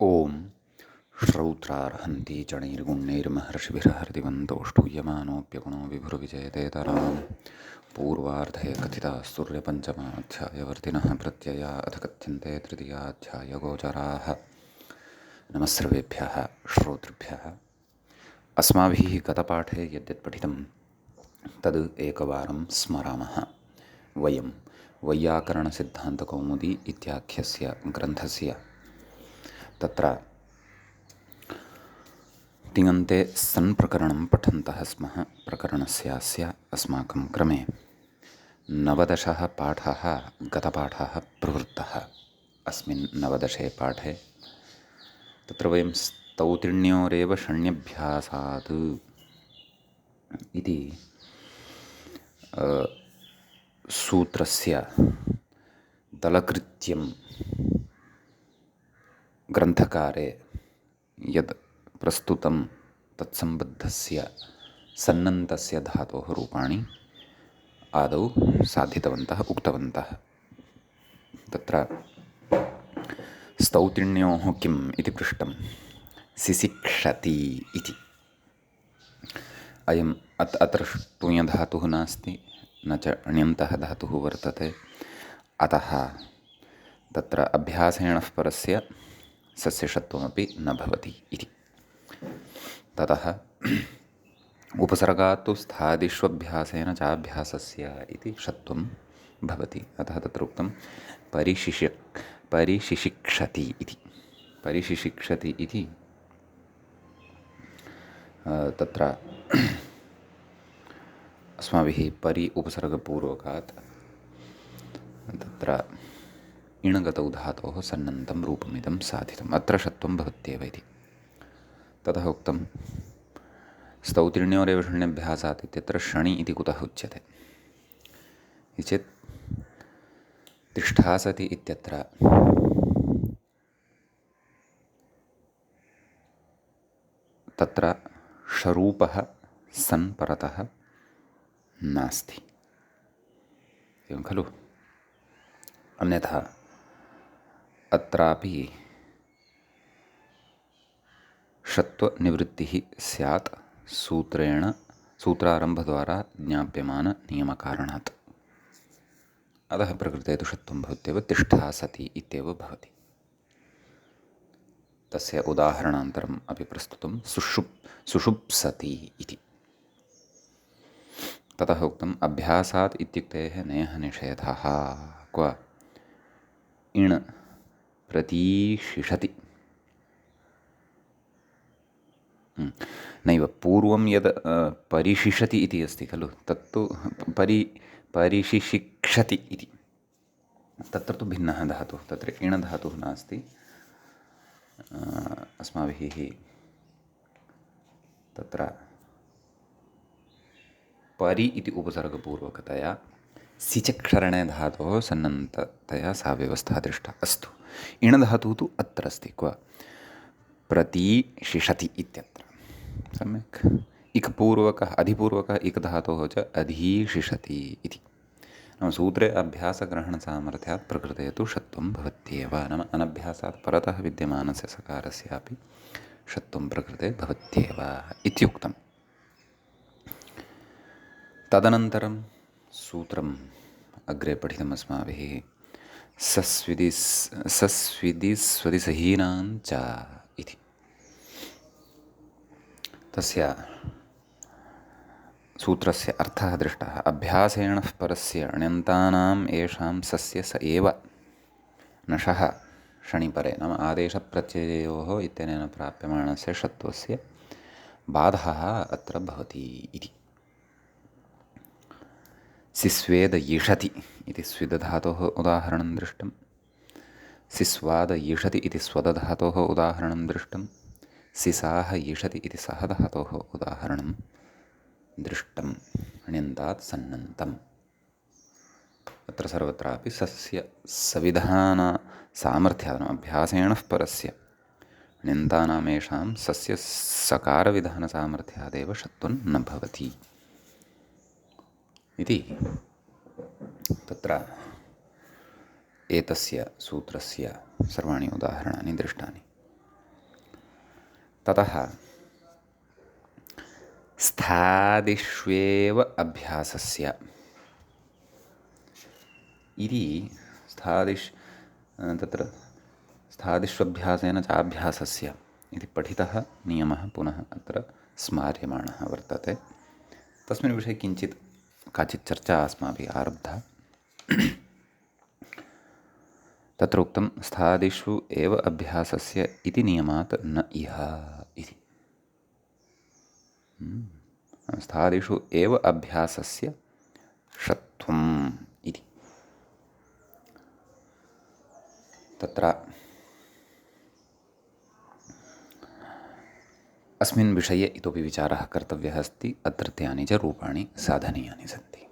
ओम श्रौत्रार्हन्ति चणैर्गुण्यैर्महर्षिभिर्हरिवन्तोष्टूयमानोऽप्यगुणो विभुर्विजयतेतराम् पूर्वार्धे कथितास्तुर्यपञ्चमाध्यायवर्तिनः प्रत्यया अथ कथ्यन्ते तृतीयाध्यायगोचराः। नमः सर्वेभ्यः श्रोतृभ्यः। अस्माभिः गतपाठे यद्यत् पठितं तद् एकवारं स्मरामः। वयं वैयाकरणसिद्धान्तकौमुदी इत्याख्यस्य ग्रन्थस्य तत्र तिङन्ते सन्प्रकरणं पठन्तः स्मः। प्रकरणस्यास्य अस्माकं क्रमे 19 पाठः गतपाठः प्रवृत्तः। अस्मिन् 19 पाठे तत्र वयं स्तौतिण्योरेव षण्यभ्यासात् इति सूत्रस्य दलकृत्यं ग्रन्थकारे यद् प्रस्तुतं तत्सम्बद्धस्य सन्नन्तस्य धातोः रूपाणि आदौ साधितवन्तः उक्तवन्तः। तत्र स्तौतिण्योः किम् इति पृष्टं सिसिक्षति इति। अयम् अत्र ष्टुञधातुः नास्ति, न च ण्यन्तः धातुः वर्तते। अतः तत्र अभ्यासेन परस्य सस्यषत्वमपि न भवति इति। ततः उपसर्गात् तु स्थादिष्वभ्यासेन चाभ्यासस्य इति षत्वं भवति। अतः तत्र उक्तं परिशिशिक्षति इति। परिशिशिक्षति इति तत्र अस्माभिः परि उपसर्गपूर्वकात् तत्र इणगतौ धातोः सन्नन्तं रूपमिदं साधितम्। अत्र षत्वं भवत्येव इति। ततः उक्तं स्तौतिण्योरेव षण्यभ्यासात् इत्यत्र षणि इति कुतः उच्यते चेत् तिष्ठासति इत्यत्र तत्र षरूपः सन् परतः नास्ति, एवं खलु। अन्यथा अत्रापि षत्वनिवृत्तिः स्यात् सूत्रारम्भद्वारा ज्ञाप्यमाननियमकारणात्। अतः प्रकृते तु षत्वं भवत्येव, तिष्ठासति इत्येव भवति। तस्य उदाहरणान्तरम् अपि प्रस्तुतं सुषुप्सति इति। ततः उक्तम् अभ्यासात् इत्युक्तेः नयः निषेधः। क्व इण् प्रतीशिषति नैव, पूर्वं यद् परिशिषति इति अस्ति खलु, तत्तु परिशिशिक्षति इति। तत्र तु भिन्नः धातुः, तत्र इण् धातुः नास्ति। अस्माभिः तत्र परि इति उपसर्गपूर्वकतया सिचक्षरणे धातोः सन्नन्ततया सा व्यवस्था दृष्टा। अस्तु, इण् धातुः तु अत्र अस्ति। क्व प्रतिशिषति इत्यत्र सम्यक् इकपूर्वकः अधिपूर्वकः इकधातोः च अधिशिषति इति। नाम सूत्रे अभ्यासग्रहणसामर्थ्यात् प्रकृते तु षत्वं भवत्येव। नाम अनभ्यासात् परतः विद्यमानस्य सकारस्यापि षत्वं प्रकृते भवत्येव इत्युक्तम्। तदनन्तरं सूत्रम् अग्रे पठितम् अस्माभिः। सस्विदिस्वदिसहीनाञ्च इति। तस्य सूत्रस्य अर्थः दृष्टः। अभ्यासेन परस्य ण्यन्तानाम् येषां सस्य स एव नशः षणिपरे, नाम आदेशप्रत्ययोः इत्यनेन प्राप्यमाणस्य षत्वस्य बाधः अत्र भवति इति। सिस्वेदयिषति इति स्विदधातोः उदाहरणं दृष्टं। सिस्वादयिषति इति स्वदधातोः उदाहरणं दृष्टं। सिसाह यिषति इति सहधातोः उदाहरणं दृष्टं। ण्यन्तात् सन्नन्तम्। अत्र सर्वत्रापि सस्य सविधानसामर्थ्यात् अभ्यासेन परस्य ण्यन्तानामेषां सस्य सकारविधानसामर्थ्यादेव षत्वं न भवति इति तत्र एतस्य सूत्रस्य सर्वाणि उदाहरणानि दृष्टानि। ततः स्थादिष्वेव अभ्यासस्य इति तत्र स्थादिष्वभ्यासेन चाभ्यासस्य इति पठितः नियमः पुनः अत्र स्मार्यमाणः वर्तते। तस्मिन् विषये काचित् चर्चा अस्माभिः आरब्धा। तत्र उक्तं स्थादिषु एव अभ्यासस्य इति नियमात् न इह इति। स्थादिषु एव अभ्यासस्य षत्वम् इति। तत्र अस्मिन् विषये इतोपि विचारः कर्तव्यः अस्ति। अत्रत्यानि च रूपाणि साधनीयानि सन्ति।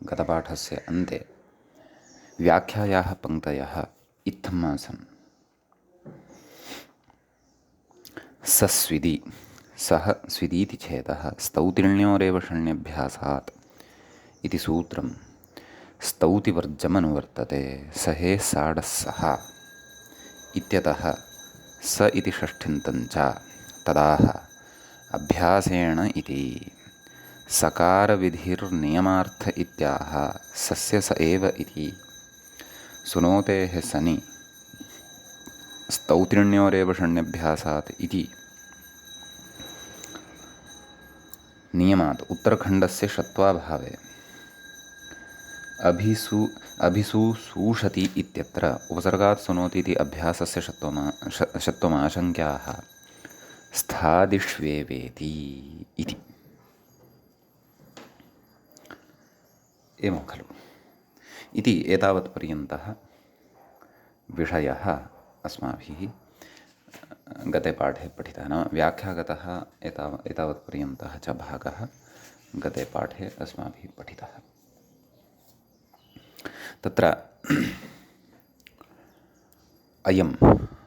गतपाठस्य अन्ते व्याख्यायाः पङ्क्तयः इत्थम् आसन्। सस्विदि सः स्विदीति छेदः स्तौतिर्ण्योरेव षण्यभ्यासात् इति सूत्रं स्तौतिवर्जमनुवर्तते। सहे साडस्सः इत्यतः स इति षष्ठ्यन्तञ्च तदाह अभ्यासेण इति। सकारविधिर्नियमार्थ इत्याह सस्य स एव इति। सुनोतेः सनि स्तौतिर्ण्योरेव षण्यभ्यासात् इति नियमात् उत्तरखण्डस्य षत्वाभावे अभिसूषति इत्यत्र उपसर्गात् सुनोति इति अभ्यासस्य षत्वमाशङ्क्याः स्थादिष्वेवेति इति। एवं खलु इति एतावत्पर्यन्तः विषयः अस्माभिः गते पाठे पठितः। नाम व्याख्यागतः एतावत्पर्यन्तः च भागः गते पाठे अस्माभिः पठितः। तत्र अयं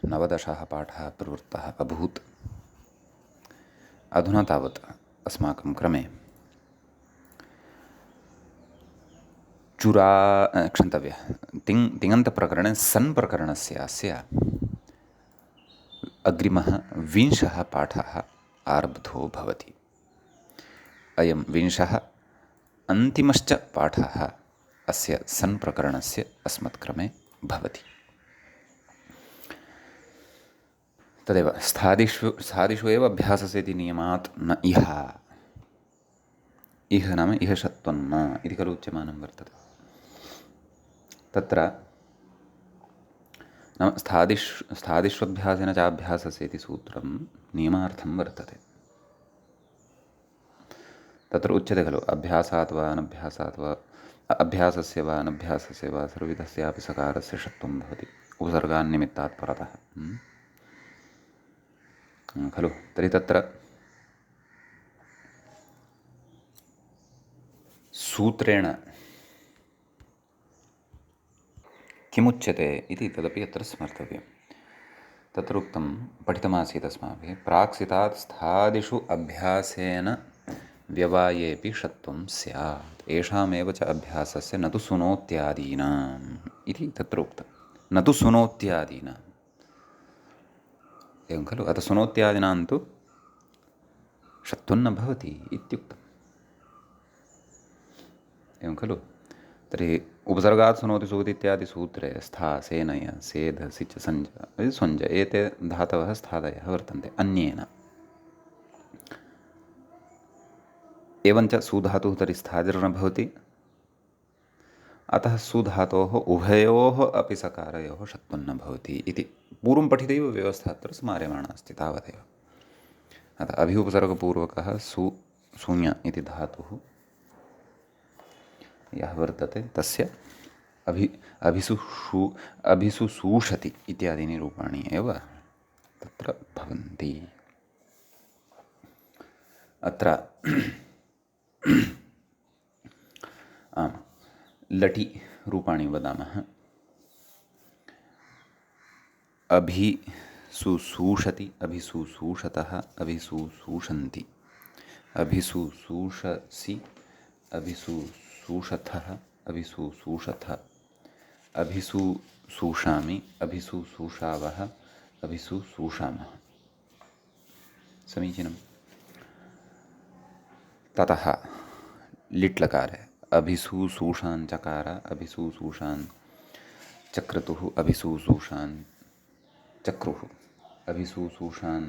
19 पाठः प्रवृत्तः अभूत्। अधुना तावत् अस्माकं क्रमे तिङन्तप्रकरणे सन् प्रकरणस्य अस्य अग्रिमः 20 पाठः आरब्धो भवति। अयं 20 अन्तिमश्च पाठः अस्य सन् प्रकरणस्य अस्मत्क्रमे भवति। तदेव स्थादिषु एव अभ्यासस्य इति नियमात् न इह। इह नाम इह षत्वं न इति खलु उच्यमानं वर्तते। तत्र नाम स्थादिष्वभ्यासेन चाभ्यासस्य इति सूत्रं नियमार्थं वर्तते। तत्र उच्यते खलु अभ्यासात् वा अनभ्यासात् वा अभ्यासस्य वा अनभ्यासस्य वा सर्वविधस्यापि सकारस्य षत्वं भवति उपसर्गान्निमित्तात् परतः खलु। तर्हि तत्र सूत्रेण किमुच्यते इति तदपि अत्र स्मर्तव्यं। तत्र उक्तं पठितमासीत् अस्माभिः प्राक्सितात् स्थादिषु अभ्यासेन व्यवायेऽपि षत्वं स्यात् येषामेव च अभ्यासस्य न तु सुनोत्यादीनाम् इति तत्र उक्तं। न तु सुनोत्यादीनाम् एवं खलु। अतः सुनोत्यादीनां तु षत्वं न भवति इत्युक्तम्। एवं खलु। तर्हि उपसर्गात् सुनोति सूति इत्यादि सूत्रे स्था सेनय सेध सिच सञ्ज स्वञ्ज एते धातवः स्थादयः वर्तन्ते अन्येन। एवञ्च सुधातुः तर्हि स्थादिर्न भवति। अतः सुधातोः उभयोः अपि सकारयोः षत्वं न भवति इति पूर्वं पठितैव व्यवस्था अत्र स्मार्यमाणा अस्ति तावदेव। अतः अभि उपसर्गपूर्वकः शून्य इति धातुः यः वर्तते तस्य अभिसुसूषति इत्यादीनि रूपाणि एव तत्र भवन्ति। अत्र लटि रूपाणि वदामः। अभिसुसूषति अभिसुसूषतः अभिसुसूषन्ति अभिसुसूषसि अभिसुसूषथः अभिसुसूषथ अभिसुसूषामि अभिसुसूषावः अभिसुसूषामः। समीचीनं। ततः लिट्लकारे अभिसूसूषान् चकार अभिसूसूषान् चक्रतुः अभिसूसूषान् चक्रुः अभिसूसूषान्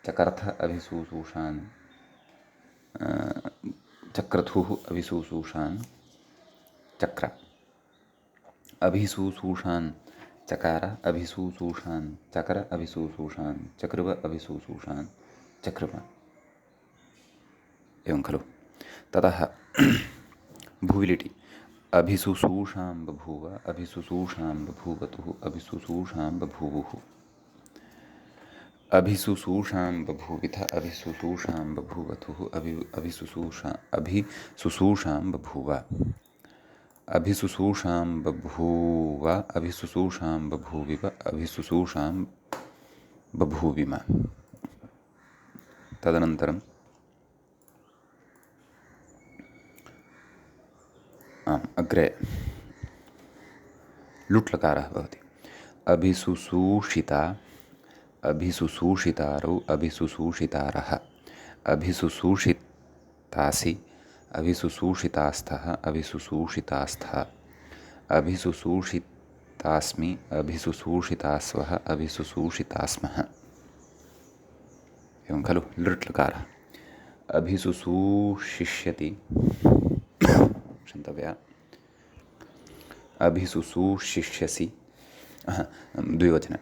चकर्थ अभिसूसूषान् चक्रथुः अभिसूसूषान् चक्र अभिसूसूषान् चकार अभिसूसूषान् चकर अभिसूसूषान् चक्रुव अभिसूसूषान् चक्रुव। एवं खलु। ततः भूविलिटि अभिसूसूषां बभूव अभिसूसूषां बभूवतुः अभिसूसूषां बभूवुः अभिसूसूषां बभूविथ अभिसूसूषां बभूवतुः अभिसूसूषां बभूव अभिसूसूषां बभूव अभिसूसूषां बभूविव अभिसूसूषां बभूविम। तदनन्तरं अग्रे लुट्लकारः भवति। अभिसूसूषिता अभिसूसूषितारौ अभिसूसूषितारः अभिसूसूषितासि अभिसूसूषितास्थः अभिसूसूषितास्थः अभिसूसूषितास्मि अभिसूसूषितास्वः अभिसूसूषितास्मः। एवं खलु। लृट्लकारः अभिसूसूषिष्यति क्षन्तव्या अभिसूसूषिष्यसि द्विवचने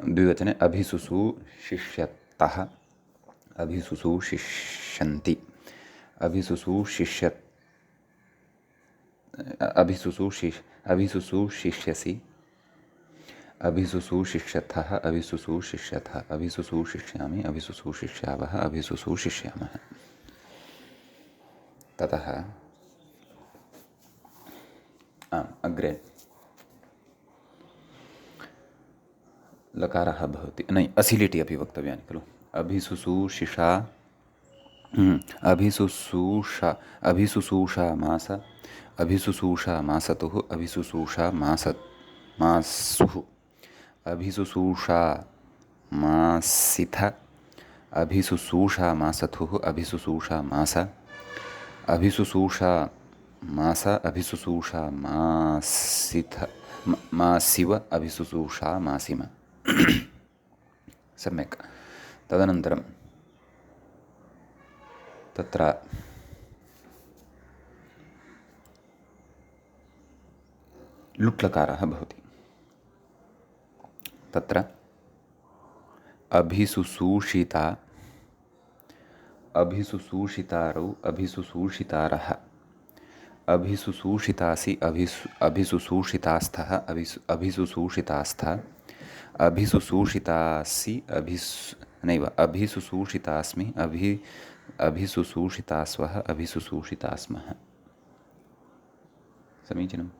द्विवचने अभिसूसूषिष्यतः अभिसूसूषिष्यन्ति अभिसूसूषिष्यसि अभिसूसूषिष्यथः अभिसूसूषिष्यथः अभिसूसूषिष्यामि अभिसूसूषिष्यावः अभिसूसूषिष्यामः। ततः अग्रे लकारः भवति। नहीं, असिलिटि अपि वक्तव्यानि खलु। अभिसूसूषा मास अभिसूसूषा मासतुः अभिसूसूषा मासुः अभिसूसूषा मासिथ अभिसूसूषा मासथुः अभिसूसूषा मास अभिसूसूषा मास अभिसूसूषा मासिथ मासिव अभिसूसूषा मासिम। सम्यक्। तदनन्तरं तत्र लुट्लकारः भवति। तत्र अभिसूसूषिता अभिसूसूषितारौ अभिसूसूषितारः अभिसूसूषितासि अभिसूसूषितास्थः अभिसूसूषितास्था अभिसूसूषितासि अभिसूसूषितास्मि अभिसूसूषितास्वः अभिसूसूषितास्मः। समीचीनम्।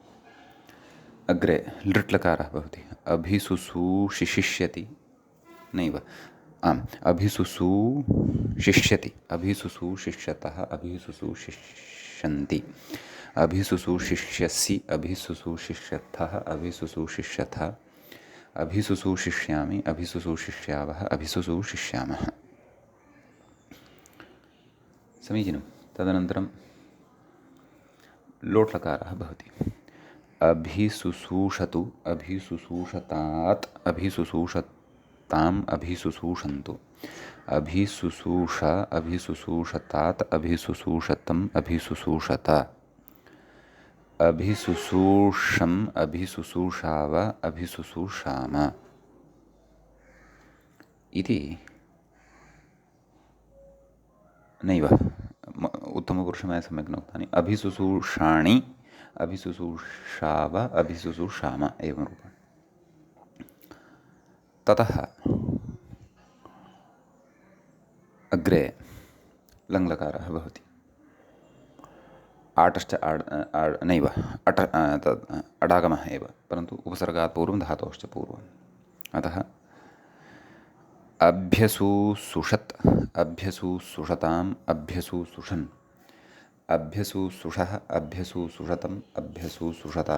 अग्रे लृट्लकारः भवति। अभिसूसूषिष्यति नैव अभिसूसूषिष्यति अभिसूसूषिष्यतः अभिसूसूषिष्यन्ति अभिसूसूषिष्यसि अभिसूसूषिष्यथः अभिसूसूषिष्यथ अभिसूसूषिष्यामि अभिसूसूषिष्यावः अभिसूसूषिष्यामः। समीचीनं। तदनन्तरं लोट्लकारः भवति। अभिसूसूषतु अभिसूसूषतात् अभिसूसूषताम् अभिसूसूषन्तु अभिसूसूष अभिसूसूषतात् अभिसूसूषतम् अभिसूसूषत अभिसूसूषम् अभिसूसूषाव अभिसूसूषाम इति नैव उत्तमपुरुषमया सम्यक् न उक्तानि। अभिसूसूषाणि अभिसूसूषाव अभिसूसूषाम एवं रूपेण। ततः अग्रे लङ्लकारः भवति। आटश्च नैव अडागमः एव, परन्तु उपसर्गात् पूर्वं धातोश्च पूर्वम्। अतः अभ्यसूषत् अभ्यसूषताम् अभ्यसूषन् अभ्यसूषः अभ्यसूषतम् अभ्यसूषत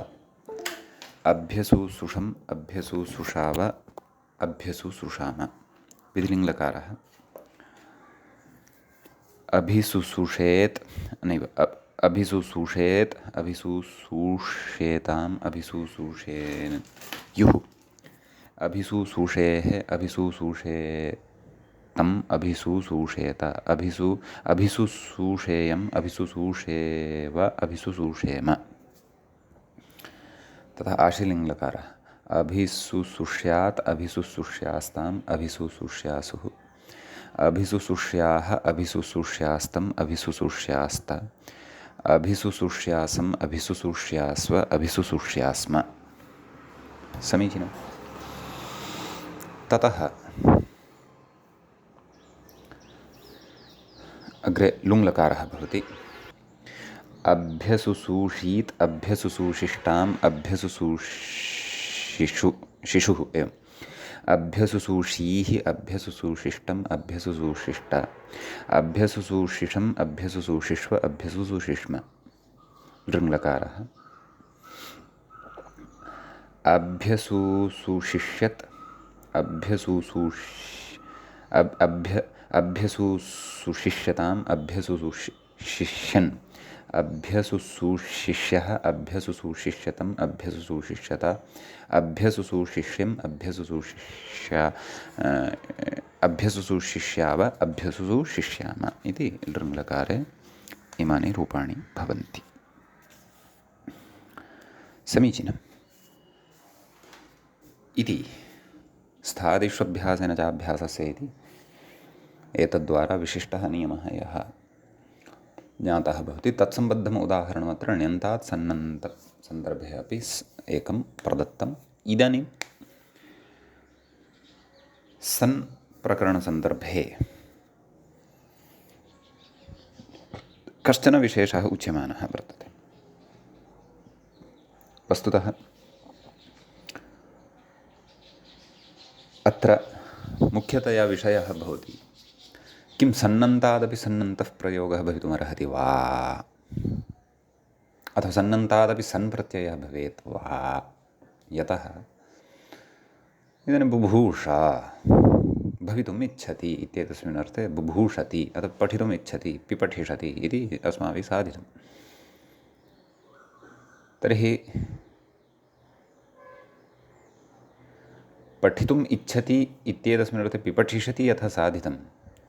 अभ्यसु सुषम् अभ्यसु सुषाव अभ्यसु सुषाम विधिलिङ्गलकारः अभिसुसुषेत् नैव अभिसुसुषेत् अभिसुसूषेताम् अभिसुसूषेयुः अभिसुसूषेः अभिसुसूषेतम् अभिसुसूषेत अभिसुसूषेयम् अभिसुसूषेव अभिसुसूषेम तथा आशीलिङ्गलकारः अभिसुसुष्यात् अभिसुसुष्यास्ताम् अभिसुसुष्यासुः अभिसुसुष्याः अभिसुसुष्यास्तम् अभिसुसुष्यास्त अभिसुसुष्यासम् अभिसुसुष्यास्व अभिसुसुष्यास्म समीचीनं ततः अग्रे लुङ्लकारः भवति अभ्यसुसूषीत् अभ्यसुसूषिष्टाम् शिशुः एवम् अभ्यसुसूषीः अभ्यसुसूषिष्टम् अभ्यसुसूषिष्ट अभ्यसुसूषिषम् अभ्यसुसूषिष्व अभ्यसुसूषिष्म लृङ्लकारः अभ्यसुसूषिष्यत् अभ्यसुसूषिष्यताम् अभ्यसुसूषिष्यन् अभ्यसुसूषिष्यः अभ्यसुसूषिष्यतम् अभ्यसुसूषिष्यत अभ्यसुसूषिष्यम् अभ्यसुसूषिष्याव अभ्यसुसूषिष्याम इति लृङ्लकारे इमानि रूपाणि भवन्ति समीचीनम् इति स्थादिष्वभ्यासेन चाभ्यासस्य इति एतद्वारा विशिष्टः नियमः यः ज्ञातः भवति तत्सम्बद्धम् उदाहरणम् अत्र ण्यन्तात् सन्नन्त सन्दर्भे अपि एकं प्रदत्तम् इदानीं सन् प्रकरणसन्दर्भे कश्चन विशेषः उच्यमानः वर्तते वस्तुतः अत्र मुख्यतया विषयः भवति किं सन्नन्तादपि सन्नन्तः प्रयोगः भवितुमर्हति वा अथवा सन्नन्तादपि सन् प्रत्ययः भवेत् वा यतः इदानीं बुभूषा भवितुम् इच्छति इत्येतस्मिन् अर्थे बुभूषति अथवा पठितुम् इच्छति पिपठिषति इति अस्माभिः साधितं तर्हि पठितुम् इच्छति इत्येतस्मिन् अर्थे पिपठिषति यथा साधितं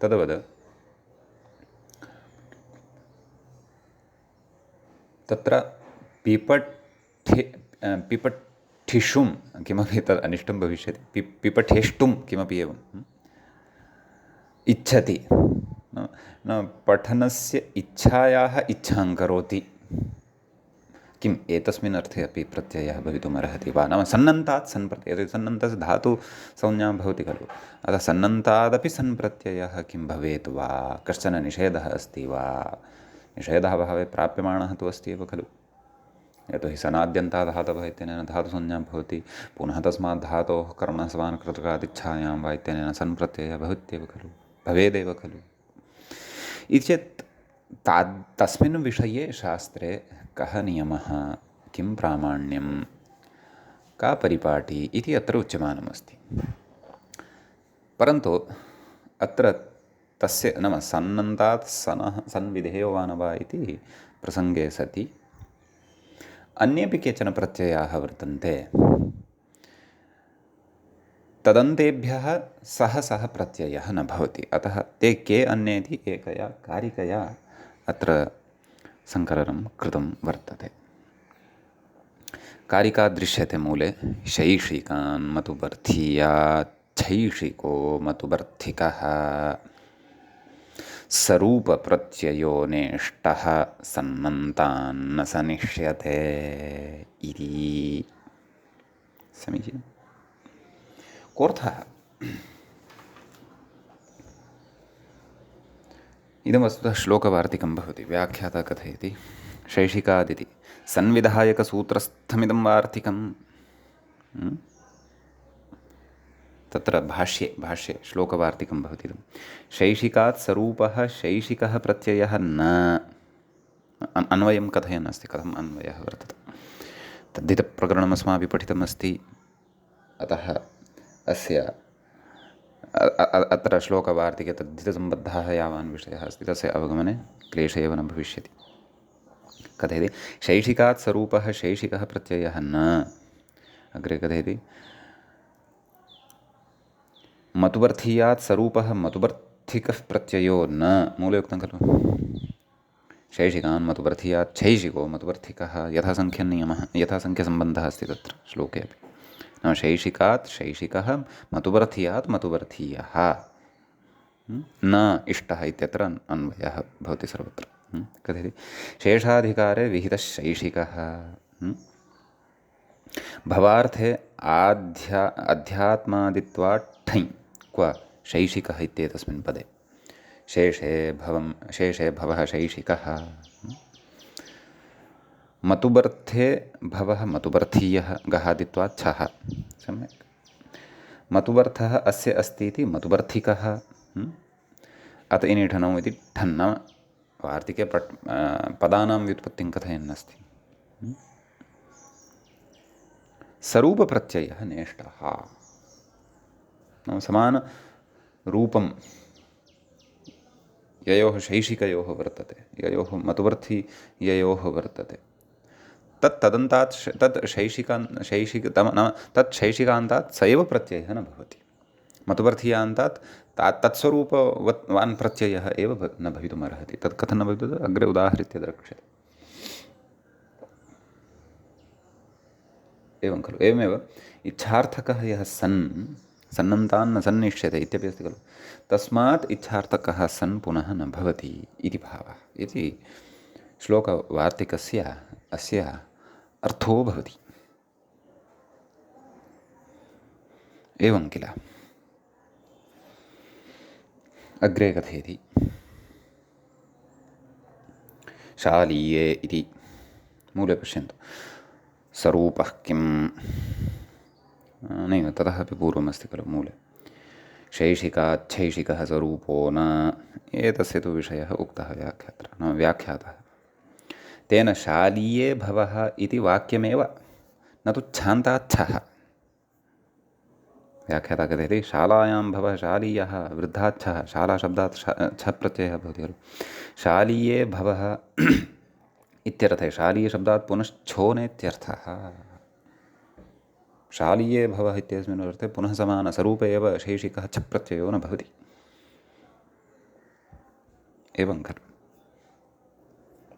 तद्वद् तत्र पिपठिषुं किमपि तद् अनिष्टं भविष्यति पिपठेष्टुं किमपि एवम् इच्छति न पठनस्य इच्छायाः इच्छां करोति किम् एतस्मिन् अर्थे अपि प्रत्ययः भवितुमर्हति वा नाम सन्नन्तात् सन् प्रत्ययः यदि सन्नन्तस्य धातु संज्ञा भवति खलु अतः सन्नन्तादपि सन् प्रत्ययः किं भवेत् वा कश्चन निषेधः अस्ति वा निषेधः भावे प्राप्यमाणः तु अस्ति एव खलु यतोहि सनाद्यन्ताधातवः इत्यनेन धातुसंज्ञा भवति पुनः तस्मात् धातोः कर्मणसमानकृतकादिच्छायां वा इत्यनेन सन् प्रत्ययः भवत्येव खलु भवेदेव खलु इति चेत् तस्मिन् विषये शास्त्रे कः नियमः किं प्रामाण्यं का परिपाटी इति अत्र उच्यमानमस्ति परन्तु अत्र तस्य नाम सन्नन्तात् सनः सन्विधेयो वा न वा इति प्रसङ्गे सति अन्येपि केचन प्रत्ययाः वर्तन्ते तदन्तेभ्यः सः प्रत्ययः न भवति अतः ते के अन्येति एकया कारिकया अत्र सङ्कलनं कृतं वर्तते कारिका दृश्यते मूले शैषिकान् मतुबर्थीयात् छैषिको मतुबर्थिकः सरूपप्रत्ययो नेष्टः सन्नन्तान्न सनिष्यते इति समीचीनम् कोऽर्थः इदं वस्तुतः श्लोकवार्तिकं भवति व्याख्याता कथयति शैषिकादिति सन्विधायकसूत्रस्थमिदं वार्तिकं तत्र भाष्ये श्लोकवार्तिकं भवति इदं शैषिकात् स्वरूपः शैषिकः प्रत्ययः न अन्वयं कथयन् अस्ति कथम् अन्वयः वर्तते तद्धितप्रकरणम् अस्माभिः पठितमस्ति। अतः अस्य अत्र श्लोकवार्तिके तद्धितसम्बद्धः यावान् विषयः अस्ति तस्य अवगमने क्लेशः एव न भविष्यति। कथयति शैषिकात् स्वरूपः शैषिकः प्रत्ययः न। अग्रे कथयति मतुवर्थीयात् स्वरूपः मतुवर्थिकः प्रत्ययो न। मूले उक्तं खलु शैषिकान् मतुवर्थीयात् शैषिको मतुवर्थिकः यथासङ्ख्यनियमः यथासङ्ख्यसम्बन्धः अस्ति तत्र श्लोके अपि। नाम शैषिकात् शैषिकः मतुवर्थीयात् मतुवर्थीयः न इष्टः इत्यत्र अन्वयः भवति सर्वत्र। कथयति शेषाधिकारे विहितः शैषिकः भवार्थे अध्यात्मादित्वात् ठञ् क्व शैषिकः इत्येतस्मिन् पदे शेषे भवः शैषिकः मतुबर्थे भवः मतुबर्थीयः गहादित्वात् छः। सम्यक् मतुबर्थः अस्य अस्ति इति मतुबर्थिकः अत इनिठनौ इति ठन् नाम वार्तिके पदानां व्युत्पत्तिं कथयन्नस्ति। स्वरूपप्रत्ययः नेष्टः नाम समानरूपं ययोः शैषिकयोः वर्तते ययोः मतुवर्थी ययोः वर्तते तदन्तात् तत् नाम तत् शैषिकान्तात् स एव प्रत्ययः न भवति। मतुवर्थीयान्तात् तत्स्वरूपवान् प्रत्ययः एव न भवितुमर्हति। तत् कथं न भवितुम् अग्रे उदाहृत्य द्रक्ष्यते। एवं खलु एवमेव इच्छार्थकः यः सन्नन्तान् न सन्निष्यते इत्यपि अस्ति खलु तस्मात् इच्छार्थकः सन् पुनः न भवति इति भावः इति श्लोकवार्तिकस्य अस्य अर्थो भवति। एवं किल। अग्रे कथयति शालीये इति मूले पश्यन्तु स्वरूपः किं नैव ततः अपि पूर्वमस्ति खलु मूले शैषिकाच्छैषिकः स्वरूपो न एतस्य तु विषयः उक्तः व्याख्यातः तेन शालीये भवः इति वाक्यमेव न तु छान्ताच्छः। व्याख्याता कथयति शालायां भवः शालीयः वृद्धाच्छः शालाशब्दात् छः प्रत्ययः भवति खलु शालीये भवः इत्यर्थे शालीयशब्दात् पुनश्छोनेत्यर्थः। शालीये भवः इत्यस्मिन् अर्थे पुनः समानस्वरूपे एव शैषिकः छ प्रत्ययो न भवति। एवं खलु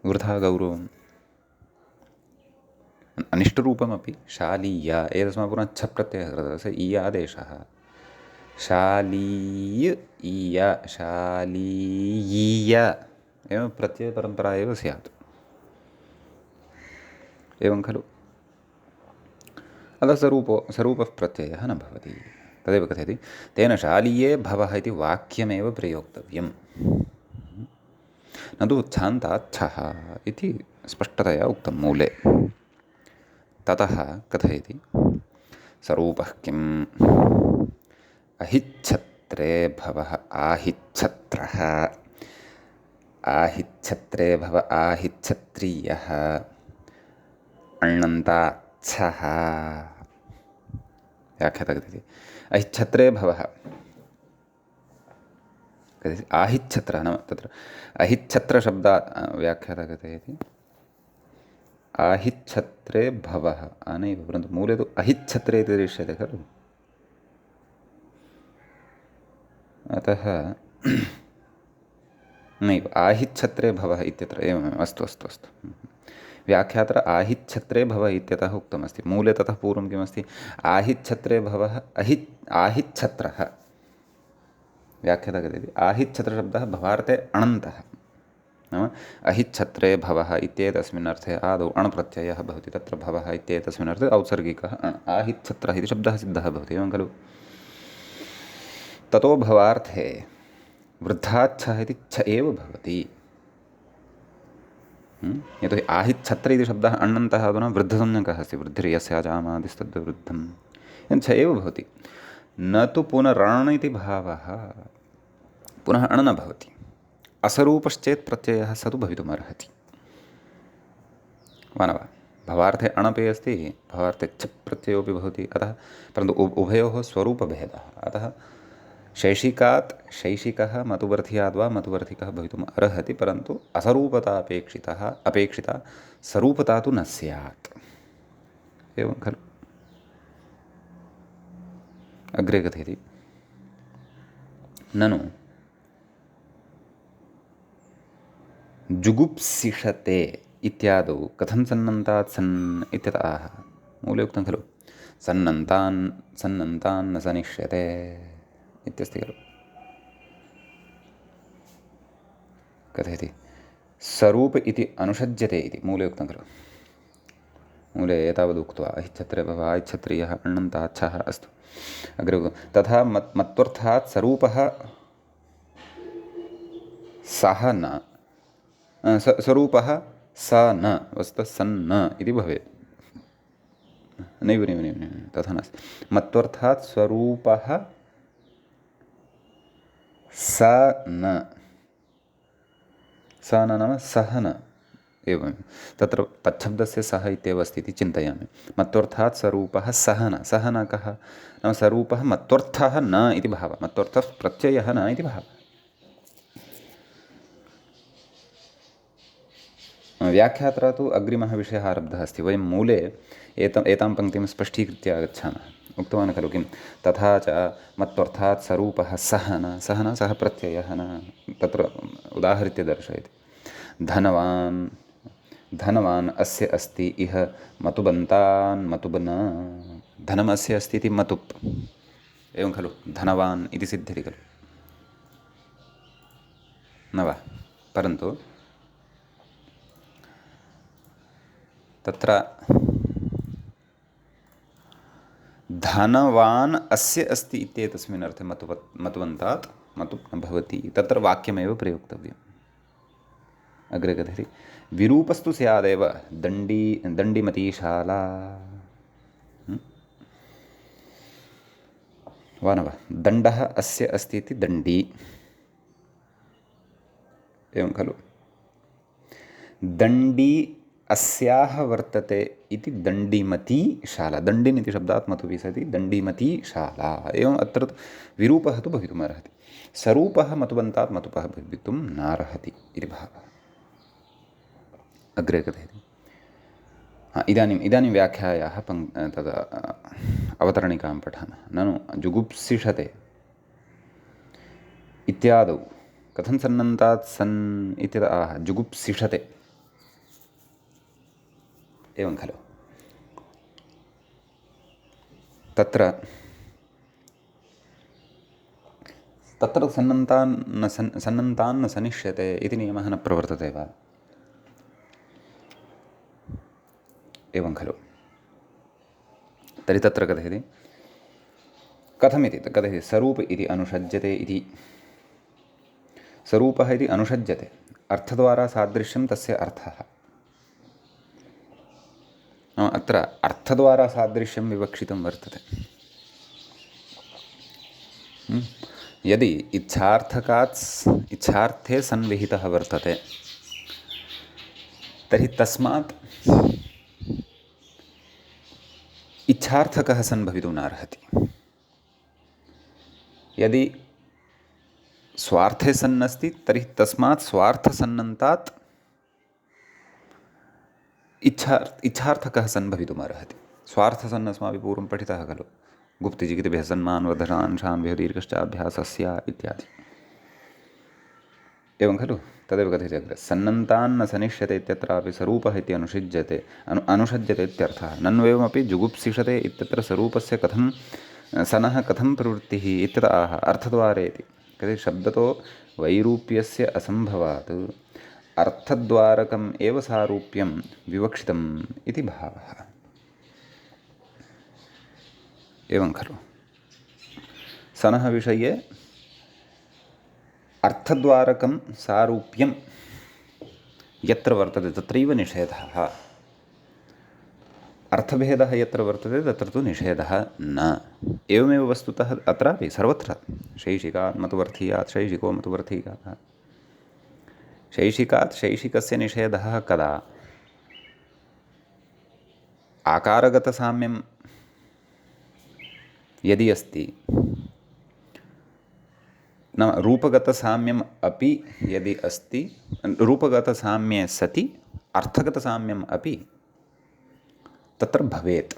वृथा गौरवम् अनिष्टरूपमपि शालीय एतस्मात् पुनः छ प्रत्ययः कृतः स ईयादेशः शालीय ईय शालीयीय एवं प्रत्ययपरम्परा एव स्यात्। एवं खलु अतः स्वरूपः प्रत्ययः न भवति। तदेव कथयति तेन शालीये भवः इति वाक्यमेव प्रयोक्तव्यं न तु छान्तात् छः इति स्पष्टतया उक्तं मूले। ततः कथयति स्वरूपः किम् अहिच्छत्रे भवः आहिच्छत्रः आहिच्छत्रे भव आहिच्छत्रीयः अण्णन्ताच्छः। व्याख्याता कथयति अहिच्छत्रे भवः कथयति आहिच्छत्रः नाम तत्र अहिच्छत्रशब्दात् व्याख्याता कथयति आहिच्छत्रे भवः नैव परन्तु मूले तु अहिच्छत्रे इति दृश्यते खलु अतः नैव आहिच्छत्रे भवः इत्यत्र एवमेव अस्तु अस्तु अस्तु व्याख्यात्र आहिच्छत्रे भवः इत्यतः उक्तमस्ति। मूले ततः पूर्वं किमस्ति आहिच्छत्रे भवः आहिच्छत्रः। व्याख्याता कथयति आहिच्छत्रशब्दः भवार्थे अणन्तः नाम अहिच्छत्रे भवः इत्येतस्मिन् अर्थे आदौ अण्प्रत्ययः भवति तत्र भवः इत्येतस्मिन् अर्थे औत्सर्गिकः आहिच्छत्रः इति शब्दः सिद्धः भवति। एवं खलु ततो भवार्थे वृद्धाच्छः इति छ एव भवति। यतोहि आहिच्छत्र इति शब्दः अण्णन्तः अधुना वृद्धसंज्ञकः अस्ति वृद्धिर्यस्याजामादिस्तद्वृद्धं छ एव भवति न तु पुनरण इति भावः पुनः अण् न भवति। असरूपश्चेत् प्रत्ययः स तु भवितुमर्हति वा न वा भवार्थे अणपि अस्ति, भवार्थे च प्रत्ययोपि भवति, अतः परन्तु उभयोः स्वरूपभेदः, अतः शैशिकात् शैशिकः मतुवर्थीयाद् वा मतुवर्थिकः भवितुम् अर्हति, परन्तु असरूपता अपेक्षिता, सरूपता तु न स्यात्। एवं खलु? अग्रे कथयति, ननु जुगुप्सिषते इत्यादौ कथं सन्नन्तात् सन् इत्यतः आह। मूले उक्तं खलु, सन्नन्तान् न सनिष्यते इत्यस्ति खलु। कथयति स्वरूप इति अनुषज्यते इति मूले उक्तं खलु। मूले एतावदुक्त्वा अहिच्छत्रे भव आयच्छत्रीयः अण्णन्ताच्छः अस्तु। अग्रे तथा मत्वर्थात् स्वरूपः सः न स्वरूपः स न वस्तुतः सन्न इति भवेत्। नैव तथा नास्ति। मत्वर्थात् स्वरूपः स न नाम सः न, एवं तत्र तच्छब्दस्य सः इत्येव अस्ति इति चिन्तयामि। मत्वर्थात् स्वरूपः सः न कः नाम स्वरूपः मत्वर्थः न इति भावः, मत्वर्थः प्रत्ययः न इति भावः। व्याख्यात्रा तु अग्रिमः विषयः आरब्धः अस्ति। वयं मूले एतां पङ्क्तिं स्पष्टीकृत्य आगच्छामः। उक्तवान् खलु किं, तथा च मत्वर्थात् स्वरूपः सः न सः प्रत्ययः न, तत्र उदाहृत्य दर्शयति। धनवान् अस्य अस्ति इह मतुबन्तान् मतुबन, धनम् अस्य अस्ति इति मतुप्, एवं खलु, धनवान् इति सिद्ध्यति खलु, न वा? परन्तु तत्र धनवान् अस्य अस्ति इत्येतस्मिन् अर्थे मतुबन्तात् मतुप् न भवति, तत्र वाक्यमेव प्रयोक्तव्यम्। अग्रे कथयति विरूपस्तु स्यादेव दण्डिमतीशाला वा न वा? दण्डः अस्य अस्ति इति दण्डी, एवं खलु। दण्डी अस्याः वर्तते इति दण्डिमती शाला, दण्डिन् इति शब्दात् मतुपि सति दण्डिमती शाला, एवम् अत्र विरूपः तु भवितुमर्हति। स्वरूपः मतुबन्तात् मतुपः भवितुं नार्हति इति भावः। अग्रे कथयति इदानीं व्याख्यायाः तद् अवतरणिकां पठामः। ननु जुगुप्सिषते इत्यादौ कथं सन्नन्तात् सन् इत्यतः आह जुगुप्सिषते, एवं खलु। तत्र सन्नन्तान् न सनिष्यते इति नियमः न प्रवर्तते वा? एवं खलु। तर्हि तत्र कथयति कथमिति कथयति स्वरूप इति अनुषज्यते इति। स्वरूपः इति अनुषज्यते, अर्थद्वारा सादृश्यं तस्य अर्थः। अत्र अर्थद्वारा सादृश्यं विवक्षितं वर्तते। यदि इच्छार्थे सन्विहितः वर्तते तर्हि तस्मात् इच्छार्थकः सन् भवितुं नार्हति। यदि स्वार्थे सन्नस्ति तर्हि तस्मात् स्वार्थसन्नन्तात् इच्छार्थकः सन् भवितुमर्हति। स्वार्थसन् अस्माभिः पूर्वं पठितः खलु, गुप्तजिगितिभ्यः सन्मान् वर्धनांशान्भ्यः दीर्घश्चाभ्यासस्य इत्यादि, एवं खलु। तदेव कथयति अग्रे सन्नन्तान् न सनिष्यते इत्यत्रापि स्वरूपः इति अनुषज्यते इत्यर्थः। नन्वेवमपि जुगुप्सिषते इत्यत्र स्वरूपस्य कथं सनः कथं प्रवृत्तिः इत्यतः आह अर्थद्वारे इति। कथयति शब्दतो वैरूप्यस्य असम्भवात् अर्थद्वारकम् एव सारूप्यं विवक्षितम् इति भावः, एवं खलु। सनः विषये अर्थद्वारकं सारूप्यं यत्र वर्तते तत्रैव निषेधः, अर्थभेदः यत्र वर्तते तत्र तु निषेधः न। एवमेव वस्तुतः अत्रापि सर्वत्र शैशिकात् मतुवर्थीयात् शैशिको मतुवर्थीकाः, शैशिकात् शैशिकस्य निषेधः कदा? आकारगतसाम्यं यदि अस्ति, नाम रूपगतसाम्यम् अपि यदि अस्ति, रूपगतसाम्ये सति अर्थगतसाम्यम् अपि तत्र भवेत्।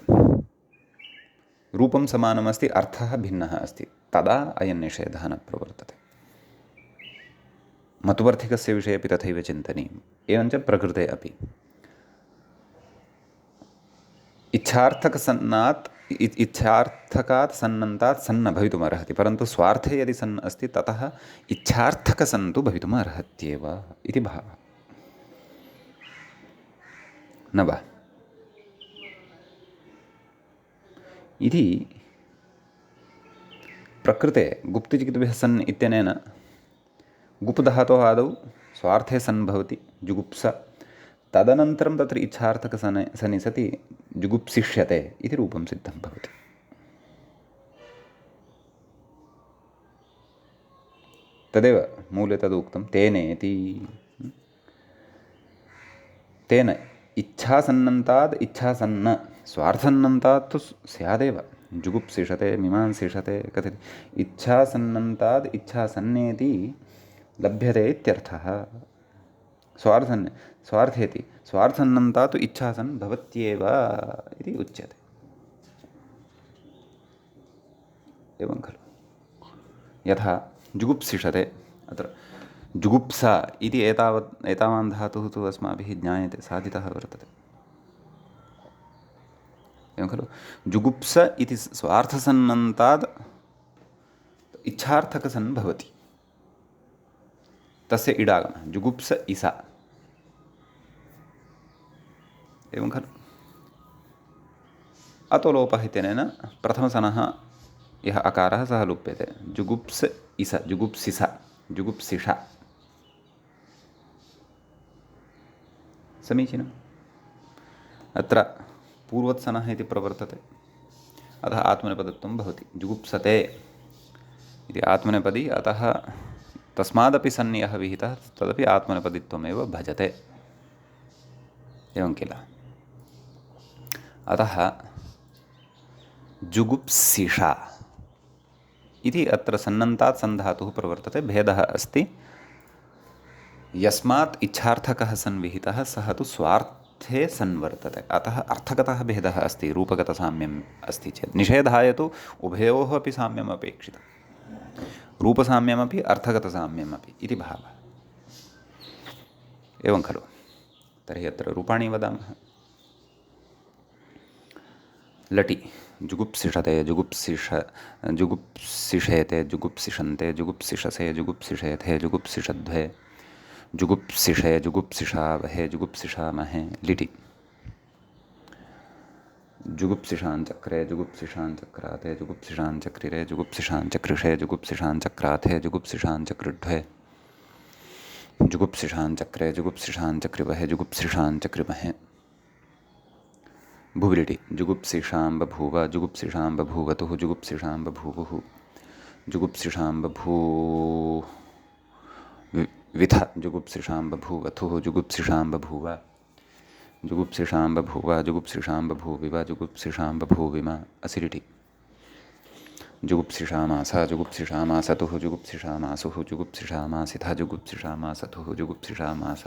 रूपं समानमस्ति, अर्थः भिन्नः अस्ति, तदा अयं निषेधः न प्रवर्तते। मतुवर्थिकस्य विषये अपि तथैव चिन्तनीयम्। एवञ्च प्रकृते अपि इच्छार्थकात् सन्नन्तात् सन्न भवितुमर्हति, परन्तु स्वार्थे यदि सन् अस्ति ततः इच्छार्थकसन् तु भवितुमर्हत्येव इति भावः, न वा? इति प्रकृते गुप्तजिगितुभ्यः सन् इत्यनेन गुप् धातोः आदौ स्वार्थे सन् भवति, जुगुप्सा, तदनन्तरं तत्र इच्छार्थकसने सनि सति जुगुप्सिष्यते इति रूपं सिद्धं भवति। तदेव मूले तदुक्तं तेनेति। तेन इच्छासन्नन्ताद् इच्छासन्न, स्वार्थसन्नन्तात् तु स्यादेव, जुगुप्सिषते मीमांसिषते कथयति, इच्छासन्नन्ताद् इच्छासन्नेति लभ्यते इत्यर्थः। स्वार्थेति स्वार्थसन्नन्ता तु इच्छासन् भवत्येव इति उच्यते। एवं खलु? यथा जुगुप्सिषते, अत्र जुगुप्सा इति एतावान् धातुः तु अस्माभिः ज्ञायते, साधितः वर्तते। एवं खलु? जुगुप्स इति स्वार्थसन्नन्ताद् इच्छार्थकसन् भवति, तस्य इडागमः जुगुप्स इसा। एवं खलु? अतो लोपः इत्यनेन प्रथमसनः यः अकारः सः लुप्यते। जुगुप्स इस, जुगुप्सिसा, जुगुप्सिषा। समीचीनम्। अत्र पूर्वत्सनः इति प्रवर्तते, अतः आत्मनेपदत्वं भवति। जुगुप्सते इति आत्मनेपदी, अतः तस्मादपि सन् यः विहितः तदपि आत्मनेपदित्वमेव भजते। एवं किल? अतः जुगुप्सिषा इति अत्र सन्नन्तात् सन्धातुः प्रवर्तते। भेदः अस्ति, यस्मात् इच्छार्थकः सन् विहितः सः तु स्वार्थे सन् वर्तते, अतः अर्थगतः भेदः अस्ति, रूपगतसाम्यम् अस्ति चेत्। निषेधाय तु उभयोः अपि साम्यम् अपेक्षितं, रूपसाम्यमपि अर्थगतसाम्यमपि इति भावः। एवं खलु? तर्हि अत्र रूपाणि वदामः। लटि जुगुप्सिषते, जुगुप्सिषेते, जुगुप्सिषन्ते, जुगुप्सिषसे, जुगुप्सिषेथे, जुगुप्सिषध्वे, जुगुप्सिषे, जुगुप्सिषावहे, जुगुप्सिषामहे। लिटि जुगुप्सिषाञ्चक्रे, जुगुप्सिषाञ्चक्राते, जुगुप्सिषाञ्चक्रिरे, जुगुप्सिषाञ्चक्रिषे, जुगुप्सिषाञ्चक्राथे, जुगुप्सिषाञ्चक्रिढ्वे, जुगुप्सिषाञ्चक्रे, जुगुप्सिषाञ्चक्रिवहे, जुगुप्सिषाञ्चक्रिमहे। भुविलिटि जुगुप्सिषां बभूव, जुगुप्सिषां बभूवतुः, जुगुप्सिषां बभूवुः, जुगुप्सिषां बभूविथ, जुगुप्सिषां बभूवथुः, जुगुप्सिषां बभूव, जुगुप्सिषां बभूव, जुगुप्सिषां बभूविव, जुगुप्सिषां बभूविम। असिरिटि जुगुप्सिषामास, जुगुप्सिषामासतुः, जुगुप्सिषामासुः, जुगुप्सिषामासिथ, जुगुप्सिषामासथुः, जुगुप्सिषामास,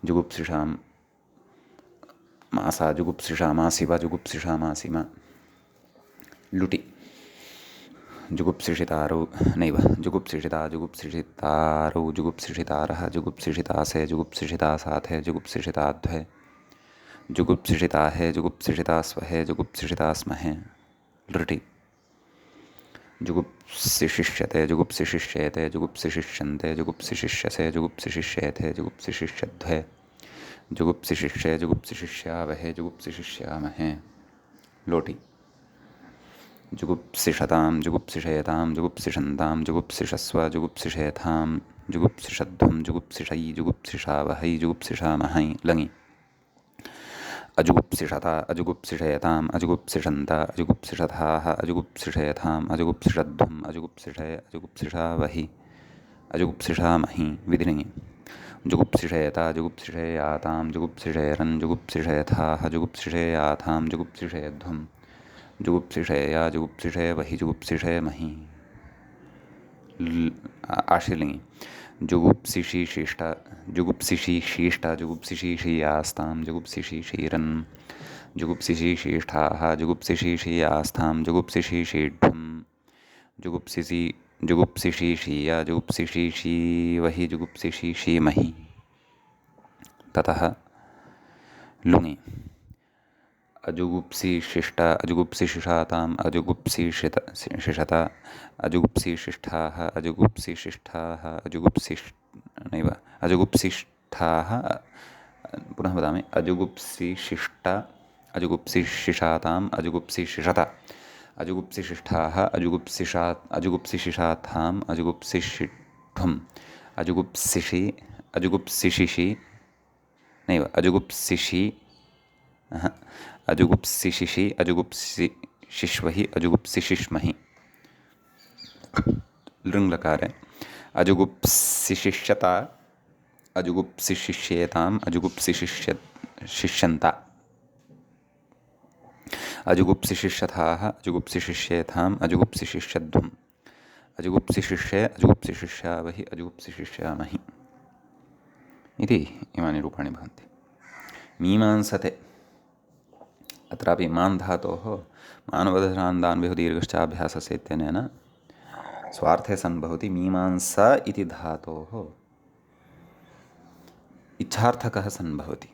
जुगुप्सिषां मासा, जुगुप्सिषामासिव, जुगुप्सिषामासिम। लुटि जुगुप्सिषितारौ नैव, जुगुप्सिषिता, जुगुप्सिषितारौ, जुगुप्सिषितारः, जुगुप्सिषितासे, जुगुप्सिषितासाथे, जुगुप्सिषिताध्वे, जुगुप्सिषिताहे, जुगुप्सिषितास्वहे, जुगुप्सिषितास्महे। लृटि जुगुप्सिशिष्यते, जुगुप्सिशिष्येते, जुगुप्सिशिष्यन्ते, जुगुप्सिशिष्यसे, जुगुप्सिशिष्येथे, जुगुप्सिशिष्यध्वे, जुगुप्सिशिष्ये, जुगुप्सिशिष्यावहे, जुगुप्सिशिष्यामहे। लोटि जुगुप्सिषतां, जुगुप्सिषेतां, जुगुप्सिषन्तां, जुगुप्सिषस्व, जुगुप्सिषेथां, जुगुप्सिषध्वं, जुगुप्सिषै, जुगुप्सिषावहै, जुगुप्सिषामहै। लङि अजुगुप्सिषता, अजुगुप्सिषेताम्, अजुगुप्सिषन्त, अजुगुप्सिषथाः, अजुगुप्सिषेथाम्, अजुगुप्सिषध्वम्, अजुगुप्सिषे, अजुगुप्सिषावहि, अजुगुप्सिषामहि। विधिलिङि जुगुप्सिषेता जुगुप्सिषेयातां जुगुप्सिषेरन् जुगुप्सिषेथाः जुगुप्सिषेयाथां जुगुप्सिषेध्वं जुगुप्सिषेया जुगुप्सिषेवहि जुगुप्सिषेमहि आशीर्लिङ्गि जुगुप्सिषीशिष्टा जुगुप्सिषीशिष्टा जुगुप्सिषीषीयास्तां जुगुप्सिषीषीरन् जुगुप्सिषीशिष्ठाः जुगुप्सिषीषीयास्तां जुगुप्सिषीषीढ्वं जुगुप्सिषीषीया जुगुप्सिषीषीवहि जुगुप्सिषीषीमहि ततः लुङि अजुगुप्सिशिष्टा अजुगुप्सिशिषाताम् अजुगुप्सिशिषता अजुगुप्सिशिष्ठाः अजुगुप्सिशिष्ठाः नैव अजुगुप्सिष्ठाः पुनः वदामि अजुगुप्सिशिष्टा अजुगुप्सिशिषाताम् अजुगुप्सिशिषता अजुगुप्सिशिष्ठाः अजुगुप्सिशिषाथाम् अजुगुप्सिशिढ्वम् अजुगुप्सिषि नैव अजुगुप्सिषि अजुगुप्सिशिष्वहि अजुगुप्सिशिष्महि लृङ्लकारे अजुगुप्सिशिष्यता अजुगुप्सिशिष्येताम् अजुगुप्सिशिष्यन्ता अजुगुप्सिशिष्यथाः अजुगुप्सिशिष्येथाम् अजुगुप्सिशिष्यध्वम् अजुगुप्सिशिष्ये अजुगुप्सिशिष्यावहि अजुगुप्सिशिष्यामहि इति इमानि रूपाणि भवन्ति। मीमांसते अत्रापि मान् धातोः मानवदधान्दान्विः दीर्घश्चाभ्यासस्य इत्यनेन स्वार्थे सन् भवति। मीमांसा इति धातोः इच्छार्थकः सन् भवति।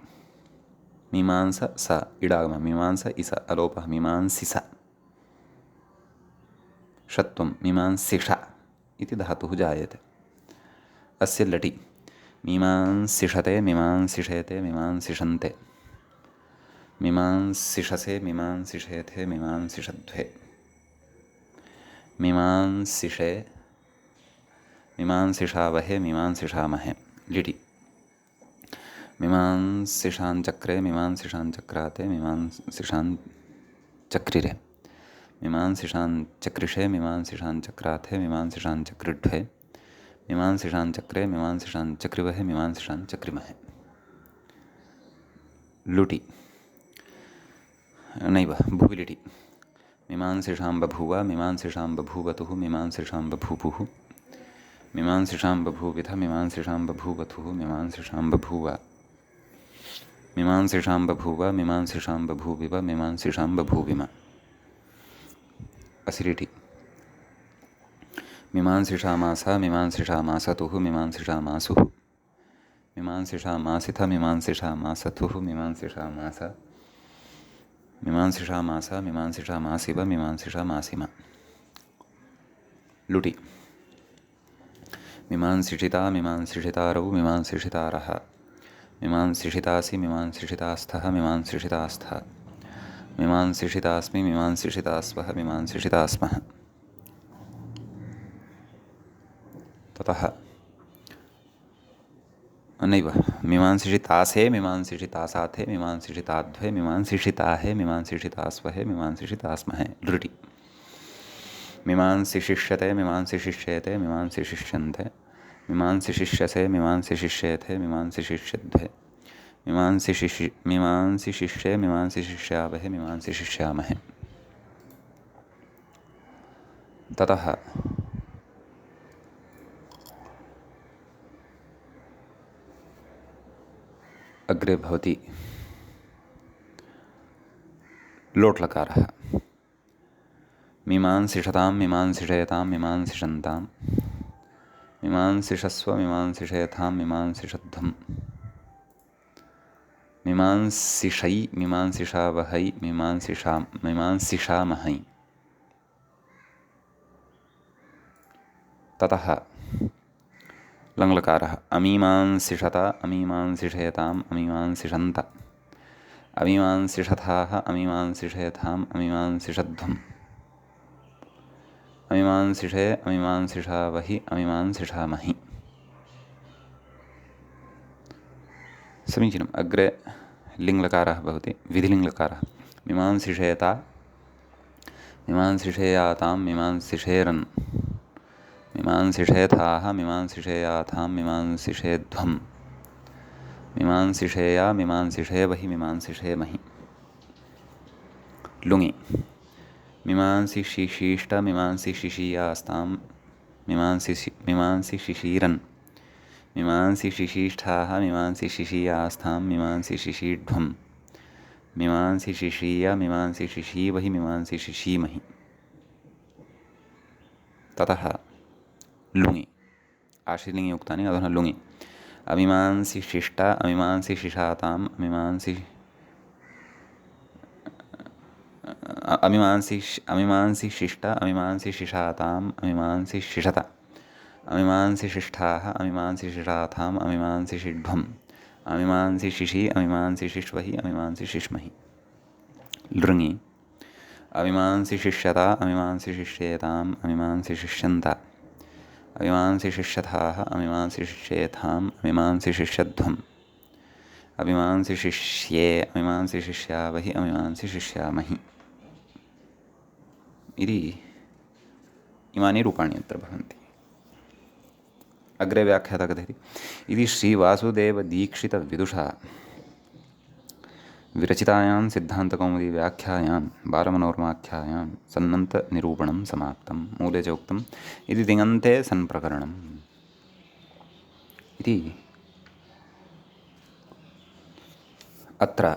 मीमांस स इडागमः मीमांस इस अलोपः मीमांसिस षत्वं मीमांसिषा इति धातुः जायते। अस्य लटि मीमांसिषते मीमांसिषेते मीमांसिषन्ते मीमांसिषसे मीमांसिषेथे मीमांसिषध्वे मीमांसिषे मीमांसिषावहे मीमांसिषामहे लिटि मीमांसिषाञ्चक्रे मीमांसिषाञ्चक्राते मीमांसिषाञ्चक्रिरे मीमांसिषाञ्चक्रिषे मीमांसिषाञ्चक्राथे मीमांसिषाञ्चक्रिढ्वे मीमांसिषाञ्चक्रे मीमांसिषाञ्चक्रिवहे मीमांसिषाञ्चक्रिमहे लुटि नैव भुविलिटि मीमांसिषां बभूव मीमांसिषां बभूवतुः मीमांसिषां बभूवुः मीमांसिषां बभूविथ मीमांसिषां बभूवतुः मीमांसिषां बभूव मीमांसिषां बभूव मीमांसिषां बभूविव मीमांसिषां बभूविम असिरिटि मीमांसिषामासा मीमांसिषामासतुः मीमांसिषामासुः मीमांसिषामासिथ मीमांसिषामासथुः मीमांसिषामास मीमांसिषामासा मीमांसिषामासिव मीमांसिषामासिम लुटि मीमांसिषिता मीमांसिषितारौ मीमांसिषितारः मीमांसिषितासि मीमांसिषितास्थः मीमांसिषितास्थ मीमांसिषितास्मि मीमांसिषितास्वः मीमांसिषितास्मः ततः नैव मीमांसिषितासे मीमांसिषितासाथे मीमांसिषिताध्वे मीमांसिषिताहे मीमांसिषितास्वहे मीमांसिषितास्महे लृटि मीमांसिशिष्यते मीमांसिशिष्येते मीमांसिशिष्यन्ते मीमांसिशिष्यसे मीमांसिशिष्येथे मीमांसिशिष्यध्वे मीमांसिशिष्ये मीमांसिशिष्यावहे मीमांसिशिष्यामहे ततः अग्रे भवति लोट्लकारः मीमांसिषतां मीमांसिषेतां मीमांसिषन्तां मीमांसिषस्व मीमांसिषेथां मीमांसिषध्वं मीमांसिषै मीमांसिषावहै मीमांसिषामहै ततः लङ्लकारः अमीमांसिषत अमीमांसिषेताम् अमीमांसिषन्त अमीमांसिषथाः अमीमांसिषेथाम् अमीमांसिषध्वम् अमीमांसिषे अमीमांसिषावहि अमीमांसिषामहि समीचीनम्। अग्रे लिङ्लकारः भवति विधिलिङ्लकारः मीमांसिषेता मीमांसिषेयातां मीमांसिषेरन् मीमांसिषेथाः मीमांसिषेयाथां मीमांसिषेध्वम् मीमांसिषेया मीमांसिषेवहि मीमांसिषेमहि लुङि मीमांसिशिशिष्ट मीमांसिशिशीयास्तां मीमांसिशिशिरन् मीमांसिशिशिष्ठाः मीमांसिशिशीयास्तां मीमांसिशिशीढ्वम् मीमांसिशिशीय मीमांसिशिशीवहि मीमांसिशिशीमहि ततः लुङि आशीर्लिङ्गि युक्तानि अधुना लुङि अमीमांसिशिष्ट अमीमांसिशिषाताम् अमीमांसिशिष्ट अमीमांसिशिषाताम् अमीमांसिशिषत अमीमांसिशिष्ठाः अमीमांसिशिषाथाम् अमीमांसिशिढ्वम् अमीमांसिशिषि अमीमांसिशिष्वहि अमीमांसिशिष्महि लृङि अमीमांसिशिष्यत अमीमांसिशिष्येताम् अमीमांसिशिष्यन्त अमीमांसिशिष्यथाः अमीमांसिशिष्येथाम् अमीमांसिशिष्यध्वम् अमीमांसिशिष्ये अमीमांसिशिष्यावहि अमीमांसिशिष्यामहि इति इमानि रूपाणि अत्र भवन्ति। अग्रे व्याख्याता कथयति इति श्रीवासुदेवदीक्षितविदुषा विरचितायां सिद्धान्तकौमुदी व्याख्यायां बालमनोरमाख्यायां सन्नन्तनिरूपणं समाप्तं। मूले च उक्तम् इति तिङन्ते सन्प्रकरणम् इति अत्र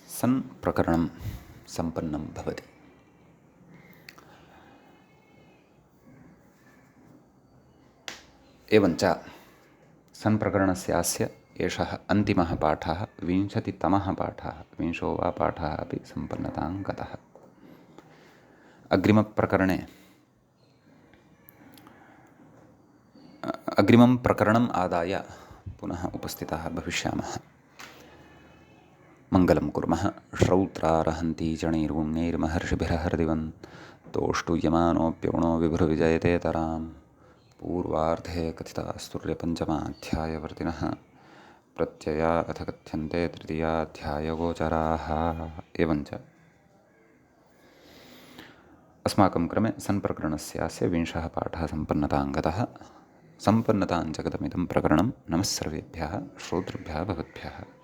सन्प्रकरणं सम्पन्नं भवति। एवञ्च सन्प्रकरणस्यास्य एषः अन्तिमः पाठः 20तमः पाठः 20 वा पाठः अपि सम्पन्नतां गतः। अग्रिमं प्रकरणम् आदाय पुनः उपस्थिताः भविष्यामः। मङ्गलं कुर्मः। श्रौत्रारहन्ती चणैर्गुण्यैर्महर्षिभिरहर्दिवन् तोष्टुयमानोऽप्यवणो विभुर्विजयतेतरां पूर्वार्धे कथितास्तुर्यपञ्चमाध्यायवर्तिनः प्रत्यया अथ कथ्यन्ते तृतीयाध्यायगोचराः। एवञ्च अस्माकं क्रमे सन्प्रकरणस्यास्य 20 पाठः सम्पन्नतां गतः। सम्पन्नतां च गतमिदं प्रकरणं नमः सर्वेभ्यः श्रोतृभ्यः भवद्भ्यः।